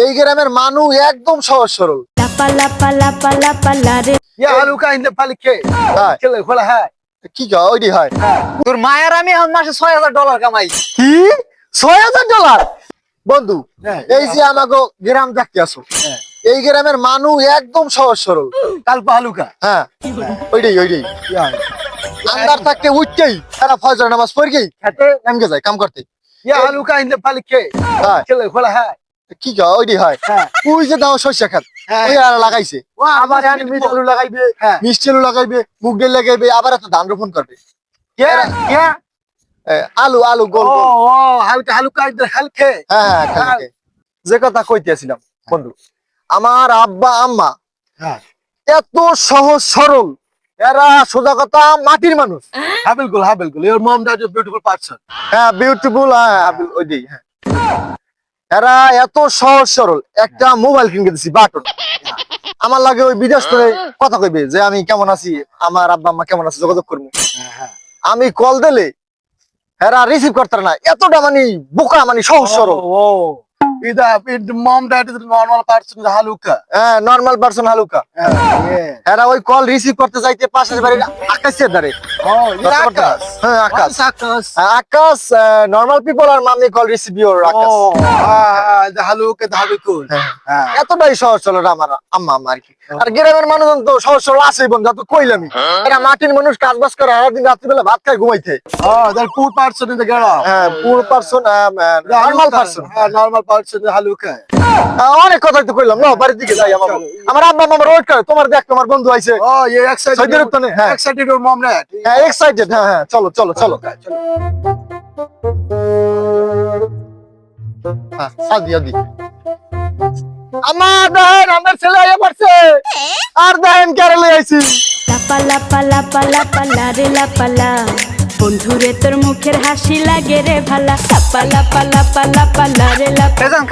এই গ্রামের মানুষ একদম সহজ সরল। কি ওইটি হয়? তোর মায়ের আমি এখন মাসে $6,000 কামাই। কি $6,000? বন্ধু এই যে আমাকে গ্রাম দেখতে আসো, এই গ্রামের মানুষ একদম সহজ সরল। কালপা হালুকা। হ্যাঁ ওইটাই আন্দার থাকতে উঠতেই তারা ফজর নামাজ পড়েই খেতে নামকে যায় কাম করতে। হালুকা ইন্দে পালিকে হ্যাঁ ছেলে খোলা হ্যাঁ। কি ওইটি হয়? ওই যে দাও শস্য খাত ওই আর লাগাইছে, আবার মিষ্টি আলু লাগাইবে, মিষ্টি আলু লাগাইবে, মুগ ডাল লাগাইবে, আবার একটা ধান রোপণ করবে। আলু আলু গোল গোল। হালুকা ইন্দে হালকে। হ্যাঁ যে কথা কইতেছিলাম বন্ধু, আমার আব্বা আম্মা এত সহজ সরল, এরা সোজা কথা মাটির মানুষ। হাবিলগুল your mom that is a beautiful person. হ্যাঁ বিউটিফুল। হ্যাঁ এরা এত সহজ সরল, একটা মোবাইল কিনে দিছি বাটন, আমার লাগে ওই বিদেশ করে কথা কইবে যে আমি কেমন আছি, আমার আব্বা আম্মা কেমন আছে যোগাযোগ করবো। আমি কল দিলে এরা রিসিভ করতে না, এতটা মানে বোকা মানে সহজ সরল। Mom that is a normal person হালুকা। হ্যাঁ নরমাল পারসন হালুকা। এরা ওই কল রিসিভ করতে যাইতে পাশের বাড়ির আকাশের ধারে। হ্যাঁ আকাশ নরমাল পিপল আর মামি কল রিসিভ ইওর আকাশ। এতটাই সহজ সরল আমার আম্মা আম্মা আর কি। আর গ্রামের মানুষ তো সহজ সরল আছে বন্ধু, তো কইলামই। এরা মাটির মানুষ, কাজ বাজ করে সারাদিন রাত্রিবেলা ভাত খায় ঘুমাইতে। poor person in the garage. হ্যাঁ পুর person normal person. normal person হালুকা। অনেক কথাই তো কইলাম না, বাড়ির দিকে যাই। আমার আব্বা আমার ওয়েট করে, তোমার দেখ তোমার বন্ধু আইছে। excited your mom that. হ্যাঁ এক্সাইটেড। হ্যাঁ চলো চলো চলো। আদি আমার দেখেন আমার ছেলে আইয়া পড়ছে, আর দেখেন কেরালে আইছি। বন্ধুরে তোর মুখের হাসি লাগে রে ভালা।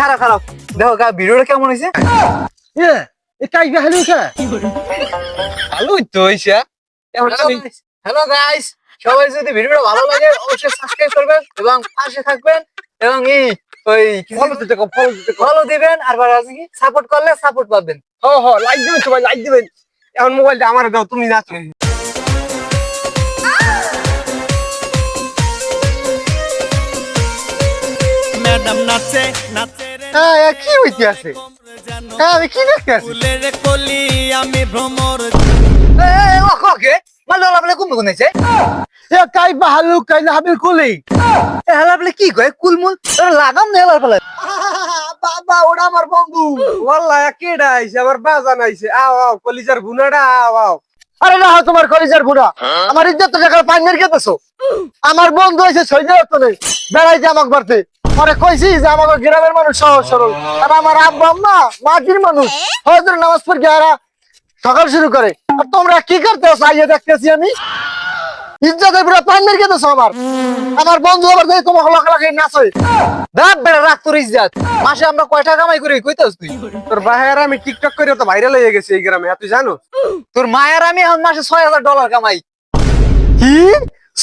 খারাপ দেখো ভিডিওটা কেমন হয়েছে। ভালোই তো হয়েছে। হ্যালো গাইস, সবাই যদি ভিডিওটা ভালো লাগে অবশ্যই সাবস্ক্রাইব করবেন এবং পাশে থাকবেন এবং ফলো দিবেন। আর সাপোর্ট করলে সাপোর্ট পাবেন। লাইক দিবেন সবাই, লাইক দিবেন। এখন মোবাইলটা আমার দাও, তুমি নাচো। ম্যাডাম নাচে নাচে রে। হ্যাঁ কি হইতে আছে? হ্যাঁ আমি কি দেখতে আছি? ফুলের কলি আমি ভ্রমর। ওকে মালো লাভলে কুম গুনাইছে। কাই বাহালু কাই না হাবিল কুলি। হেলা বলে কি কয় কুলমুল লাগাম না হেলার ফলে। বাবা ওটা আমার বন্ধু। ওয়াল্লাহ কেডা আইছে, আমার বাজান আইছে। আও আও কলিজার ভুনাটা আও আও। আরে না তোমার কলিজার বুড়া, আমার ইজ্জত টাকা পাইনের খেতেছো। আমার বন্ধু হইছে সৈয়দ তো নেই বেড়াইতে আমাকে বাড়তে। পরে কইছি যে আমাকে গ্রামের মানুষ সহজ সরল, আর আমার আব্বা আম্মা মাটির মানুষ। হজরের নামাজ পড়ে এরা সকাল শুরু করে, আর তোমরা কি করতে আছো? আইয়া দেখতেছি আমি ইজ্জতের পুরো পাইনের খেতেছো। আমার বন্ধু আবার দেখি তোমাকে লাগালাগি নাচে। দাঁত বেড়া রাখ তোর ইজ্জত। মাসে আমরা কয় টাকা কামাই করি কইতাস তুই? তোর ভাইয়ার আমি টিকটক করে তো ভাইরাল হয়ে গেছে এই গ্রামে, তুই জানো? তোর মায়ের আমি এখন মাসে $6,000 কামাই। কি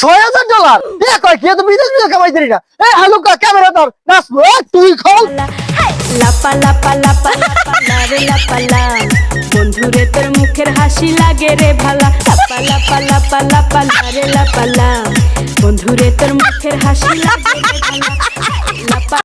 $6,000? কয় কি তো বিদেশ বিদেশ কামাই দিলি না? এই হালুকা ক্যামেরা ধর, নাচবো তুই খোল। বন্ধুরে তোর মুখের হাসি লাগে রে ভালা। বন্ধুরে তোর মুখের হাসি লাগে রে ভালা।